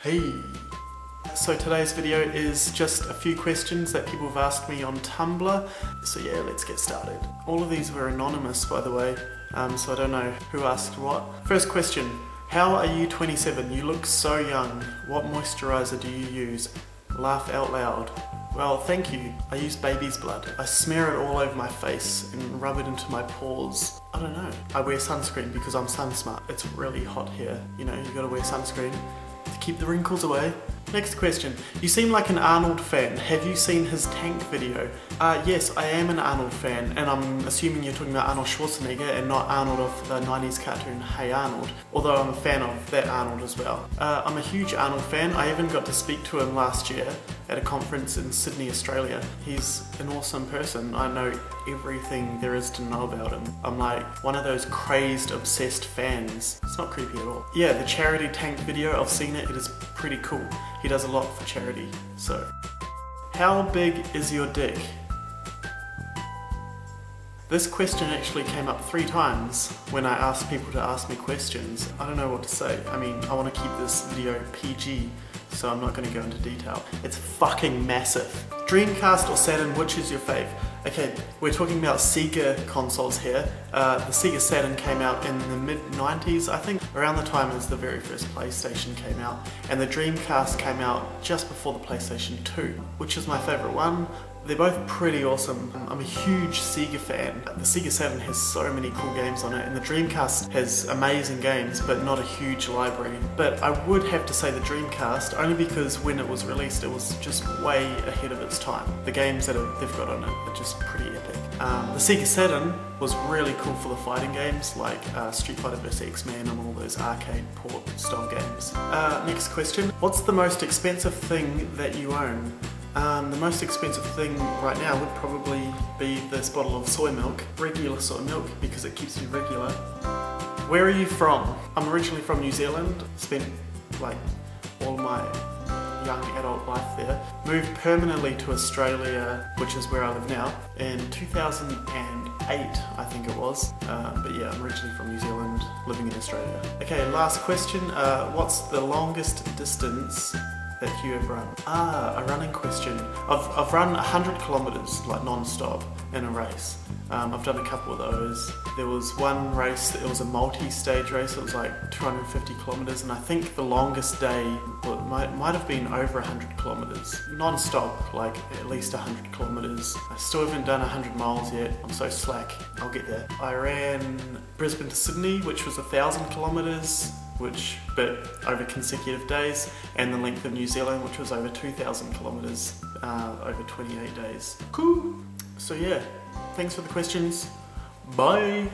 Hey! So today's video is just a few questions that people have asked me on Tumblr. So yeah, let's get started. All of these were anonymous, by the way, so I don't know who asked what. First question, how are you 27? You look so young. What moisturizer do you use? Laugh out loud. Well, thank you. I use baby's blood. I smear it all over my face and rub it into my pores. I don't know. I wear sunscreen because I'm sun smart. It's really hot here. You know, you gotta wear sunscreen to keep the wrinkles away. Next question. You seem like an Arnold fan. Have you seen his tank video? Yes, I am an Arnold fan, and I'm assuming you're talking about Arnold Schwarzenegger and not Arnold of the 90s cartoon Hey Arnold, although I'm a fan of that Arnold as well. I'm a huge Arnold fan. I even got to speak to him last year at a conference in Sydney, Australia. He's an awesome person. I know everything there is to know about him. I'm like one of those crazed, obsessed fans. It's not creepy at all. Yeah, the charity tank video, I've seen it. It is pretty cool. He does a lot for charity, so. How big is your dick? This question actually came up 3 times when I asked people to ask me questions. I don't know what to say. I mean, I want to keep this video PG, so I'm not going to go into detail. It's fucking massive. Dreamcast or Saturn, which is your fave? Okay, we're talking about Sega consoles here. The Sega Saturn came out in the mid-90s, I think, around the time as the very first PlayStation came out. And the Dreamcast came out just before the PlayStation 2, which is my favourite one. They're both pretty awesome. I'm a huge Sega fan. The Sega Saturn has so many cool games on it, and the Dreamcast has amazing games, but not a huge library. But I would have to say the Dreamcast, only because when it was released, it was just way ahead of its time. The games that they've got on it are just pretty epic. The Sega Saturn was really cool for the fighting games, like Street Fighter vs X-Men and all those arcade port style games. Next question. What's the most expensive thing that you own? The most expensive thing right now would probably be this bottle of soy milk, regular soy milk, because it keeps me regular. Where are you from? I'm originally from New Zealand, spent like all my young adult life there. Moved permanently to Australia, which is where I live now, in 2008 I think it was. But yeah, I'm originally from New Zealand, living in Australia. Okay, last question. What's the longest distance that you have run? A running question. I've run 100 kilometers like non-stop in a race. I've done a couple of those. There was one race, it was a multi-stage race, it was like 250 kilometers, and I think the longest day might have been over 100 kilometers. Non-stop, like at least 100 kilometers. I still haven't done 100 miles yet. I'm so slack. I'll get there. I ran Brisbane to Sydney, which was 1,000 kilometers. But over consecutive days, and the length of New Zealand, which was over 2,000 kilometers over 28 days. Cool. So yeah, thanks for the questions. Bye.